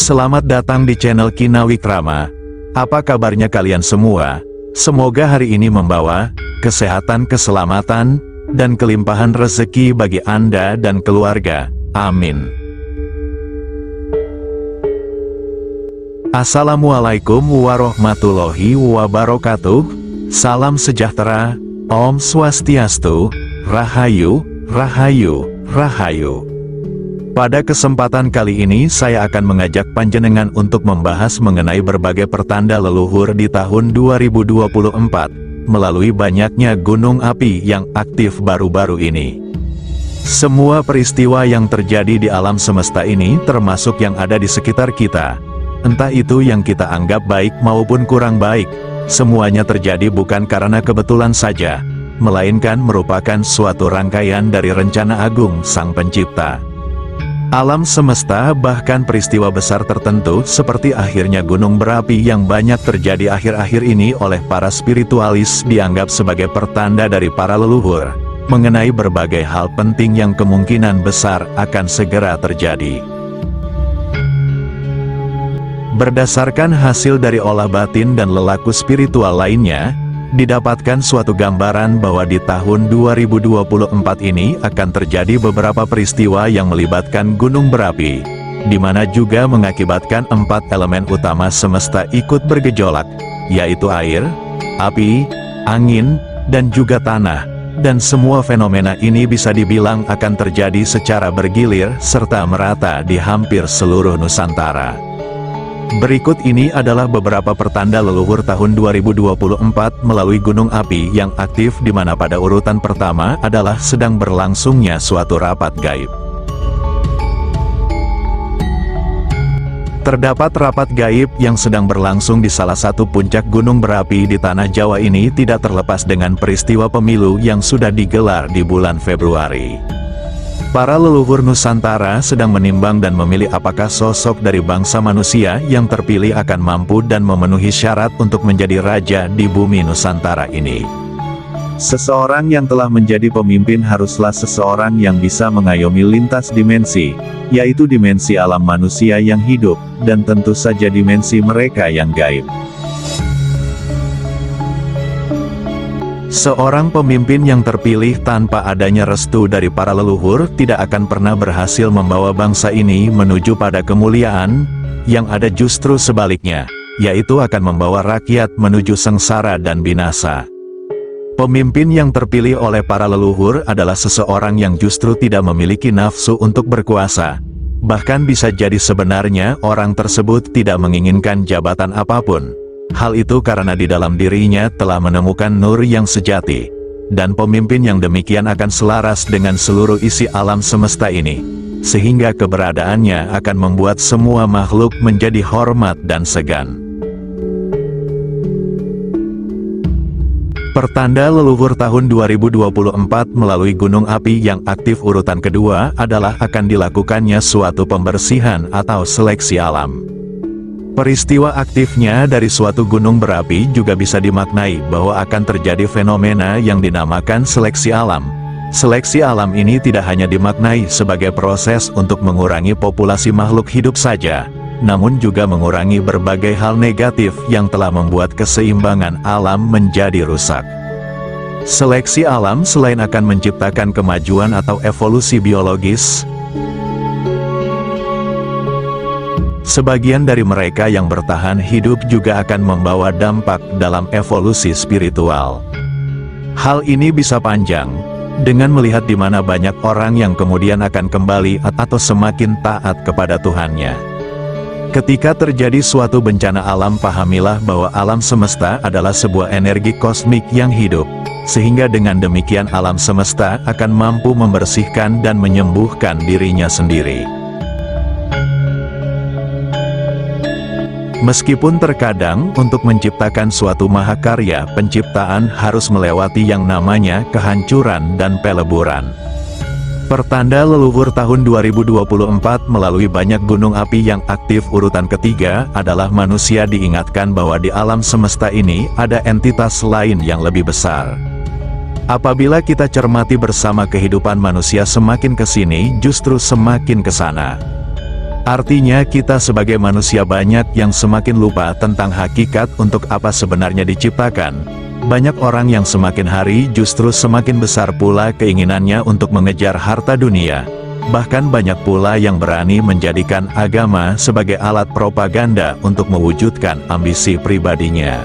Selamat datang di channel Kina Wikrama. Apa kabarnya kalian semua? Semoga hari ini membawa kesehatan, keselamatan, dan kelimpahan rezeki bagi Anda dan keluarga. Amin. Assalamualaikum warahmatullahi wabarakatuh. Salam sejahtera. Om Swastiastu. Rahayu, Rahayu, Rahayu. Pada kesempatan kali ini saya akan mengajak panjenengan untuk membahas mengenai berbagai pertanda leluhur di tahun 2024, melalui banyaknya gunung api yang aktif baru-baru ini. Semua peristiwa yang terjadi di alam semesta ini termasuk yang ada di sekitar kita. Entah itu yang kita anggap baik maupun kurang baik, semuanya terjadi bukan karena kebetulan saja, melainkan merupakan suatu rangkaian dari rencana agung Sang Pencipta. Alam semesta, bahkan peristiwa besar tertentu seperti akhirnya gunung berapi yang banyak terjadi akhir-akhir ini oleh para spiritualis dianggap sebagai pertanda dari para leluhur, mengenai berbagai hal penting yang kemungkinan besar akan segera terjadi. Berdasarkan hasil dari olah batin dan lelaku spiritual lainnya, didapatkan suatu gambaran bahwa di tahun 2024 ini akan terjadi beberapa peristiwa yang melibatkan gunung berapi, di mana juga mengakibatkan 4 elemen utama semesta ikut bergejolak, yaitu air, api, angin, dan juga tanah, dan semua fenomena ini bisa dibilang akan terjadi secara bergilir serta merata di hampir seluruh Nusantara. Berikut ini adalah beberapa pertanda leluhur tahun 2024 melalui gunung api yang aktif, di mana pada urutan pertama adalah sedang berlangsungnya suatu rapat gaib. Terdapat rapat gaib yang sedang berlangsung di salah satu puncak gunung berapi di tanah Jawa ini tidak terlepas dengan peristiwa pemilu yang sudah digelar di bulan Februari. Para leluhur Nusantara sedang menimbang dan memilih apakah sosok dari bangsa manusia yang terpilih akan mampu dan memenuhi syarat untuk menjadi raja di bumi Nusantara ini. Seseorang yang telah menjadi pemimpin haruslah seseorang yang bisa mengayomi lintas dimensi, yaitu dimensi alam manusia yang hidup, dan tentu saja dimensi mereka yang gaib. Seorang pemimpin yang terpilih tanpa adanya restu dari para leluhur tidak akan pernah berhasil membawa bangsa ini menuju pada kemuliaan, yang ada justru sebaliknya, yaitu akan membawa rakyat menuju sengsara dan binasa. Pemimpin yang terpilih oleh para leluhur adalah seseorang yang justru tidak memiliki nafsu untuk berkuasa. Bahkan bisa jadi sebenarnya orang tersebut tidak menginginkan jabatan apapun. Hal itu karena di dalam dirinya telah menemukan nur yang sejati, dan pemimpin yang demikian akan selaras dengan seluruh isi alam semesta ini, sehingga keberadaannya akan membuat semua makhluk menjadi hormat dan segan. Pertanda leluhur tahun 2024 melalui gunung api yang aktif urutan kedua adalah akan dilakukannya suatu pembersihan atau seleksi alam. Peristiwa aktifnya dari suatu gunung berapi juga bisa dimaknai bahwa akan terjadi fenomena yang dinamakan seleksi alam. Seleksi alam ini tidak hanya dimaknai sebagai proses untuk mengurangi populasi makhluk hidup saja, namun juga mengurangi berbagai hal negatif yang telah membuat keseimbangan alam menjadi rusak. Seleksi alam selain akan menciptakan kemajuan atau evolusi biologis, sebagian dari mereka yang bertahan hidup juga akan membawa dampak dalam evolusi spiritual. Hal ini bisa panjang, dengan melihat di mana banyak orang yang kemudian akan kembali atau semakin taat kepada Tuhannya. Ketika terjadi suatu bencana alam, pahamilah bahwa alam semesta adalah sebuah energi kosmik yang hidup, sehingga dengan demikian alam semesta akan mampu membersihkan dan menyembuhkan dirinya sendiri. Meskipun terkadang untuk menciptakan suatu mahakarya, penciptaan harus melewati yang namanya kehancuran dan peleburan. Pertanda leluhur tahun 2024 melalui banyak gunung api yang aktif urutan ketiga adalah manusia diingatkan bahwa di alam semesta ini ada entitas lain yang lebih besar. Apabila kita cermati bersama, kehidupan manusia semakin ke sini justru semakin ke sana. Artinya kita sebagai manusia banyak yang semakin lupa tentang hakikat untuk apa sebenarnya diciptakan. Banyak orang yang semakin hari justru semakin besar pula keinginannya untuk mengejar harta dunia. Bahkan banyak pula yang berani menjadikan agama sebagai alat propaganda untuk mewujudkan ambisi pribadinya.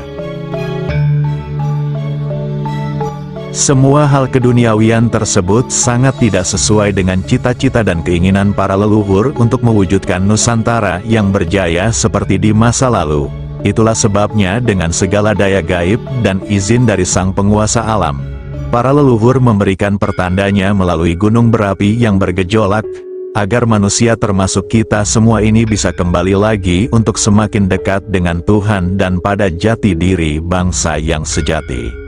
Semua hal keduniawian tersebut sangat tidak sesuai dengan cita-cita dan keinginan para leluhur untuk mewujudkan Nusantara yang berjaya seperti di masa lalu. Itulah sebabnya dengan segala daya gaib dan izin dari sang penguasa alam, para leluhur memberikan pertandanya melalui gunung berapi yang bergejolak, agar manusia termasuk kita semua ini bisa kembali lagi untuk semakin dekat dengan Tuhan dan pada jati diri bangsa yang sejati.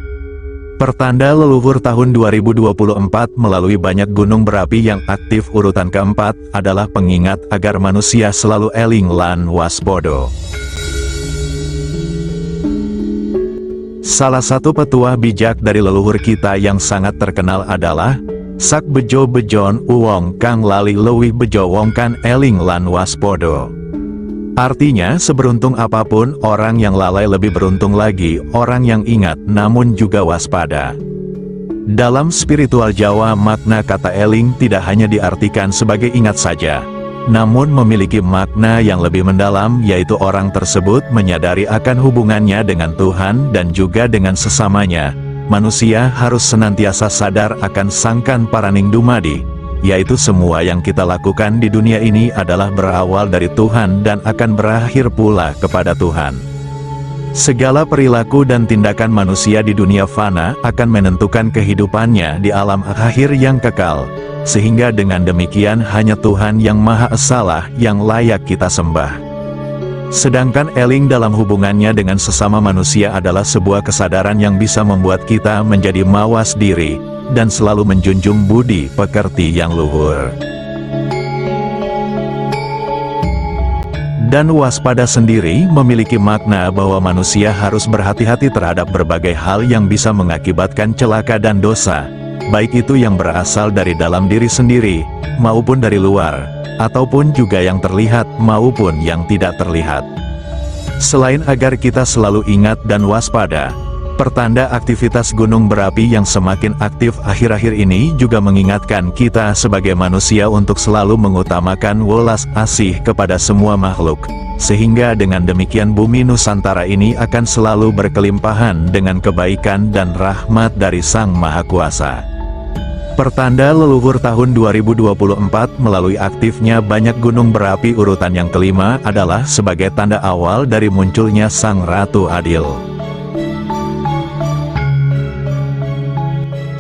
Pertanda leluhur tahun 2024 melalui banyak gunung berapi yang aktif urutan keempat adalah pengingat agar manusia selalu eling lan waspada. Salah satu petuah bijak dari leluhur kita yang sangat terkenal adalah sak bejo bejon uwong kang lali leuwih bejo wong kan eling lan waspada. Artinya, seberuntung apapun orang yang lalai lebih beruntung lagi orang yang ingat namun juga waspada. Dalam spiritual Jawa, makna kata eling tidak hanya diartikan sebagai ingat saja, namun memiliki makna yang lebih mendalam, yaitu orang tersebut menyadari akan hubungannya dengan Tuhan dan juga dengan sesamanya. Manusia harus senantiasa sadar akan sangkan paraning dumadi, yaitu semua yang kita lakukan di dunia ini adalah berawal dari Tuhan dan akan berakhir pula kepada Tuhan. Segala perilaku dan tindakan manusia di dunia fana akan menentukan kehidupannya di alam akhir yang kekal, sehingga dengan demikian hanya Tuhan yang Maha Esa yang layak kita sembah. Sedangkan eling dalam hubungannya dengan sesama manusia adalah sebuah kesadaran yang bisa membuat kita menjadi mawas diri, dan selalu menjunjung budi pekerti yang luhur. Dan waspada sendiri memiliki makna bahwa manusia harus berhati-hati terhadap berbagai hal yang bisa mengakibatkan celaka dan dosa, baik itu yang berasal dari dalam diri sendiri, maupun dari luar, ataupun juga yang terlihat maupun yang tidak terlihat. Selain agar kita selalu ingat dan waspada, pertanda aktivitas gunung berapi yang semakin aktif akhir-akhir ini juga mengingatkan kita sebagai manusia untuk selalu mengutamakan welas asih kepada semua makhluk, sehingga dengan demikian bumi Nusantara ini akan selalu berkelimpahan dengan kebaikan dan rahmat dari Sang Maha Kuasa. Pertanda leluhur tahun 2024 melalui aktifnya banyak gunung berapi urutan yang kelima adalah sebagai tanda awal dari munculnya Sang Ratu Adil.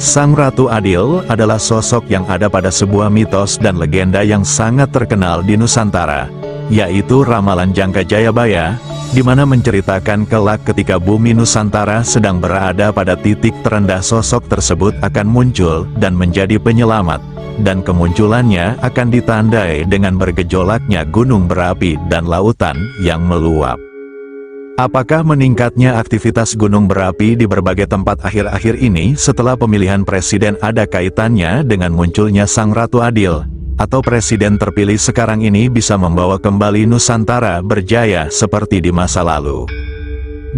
Sang Ratu Adil adalah sosok yang ada pada sebuah mitos dan legenda yang sangat terkenal di Nusantara, yaitu Ramalan Jangka Jayabaya, di mana menceritakan kelak ketika bumi Nusantara sedang berada pada titik terendah, sosok tersebut akan muncul dan menjadi penyelamat, dan kemunculannya akan ditandai dengan bergejolaknya gunung berapi dan lautan yang meluap. Apakah meningkatnya aktivitas gunung berapi di berbagai tempat akhir-akhir ini setelah pemilihan presiden ada kaitannya dengan munculnya Sang Ratu Adil? Atau presiden terpilih sekarang ini bisa membawa kembali Nusantara berjaya seperti di masa lalu?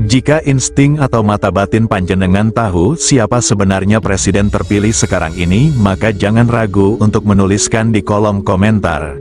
Jika insting atau mata batin panjenengan tahu siapa sebenarnya presiden terpilih sekarang ini, maka jangan ragu untuk menuliskan di kolom komentar.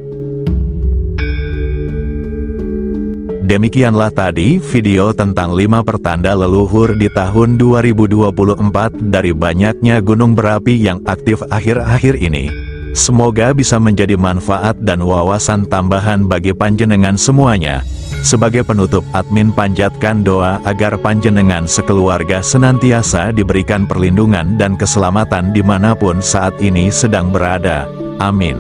Demikianlah tadi video tentang 5 pertanda leluhur di tahun 2024 dari banyaknya gunung berapi yang aktif akhir-akhir ini. Semoga bisa menjadi manfaat dan wawasan tambahan bagi panjenengan semuanya. Sebagai penutup, admin panjatkan doa agar panjenengan sekeluarga senantiasa diberikan perlindungan dan keselamatan dimanapun saat ini sedang berada. Amin.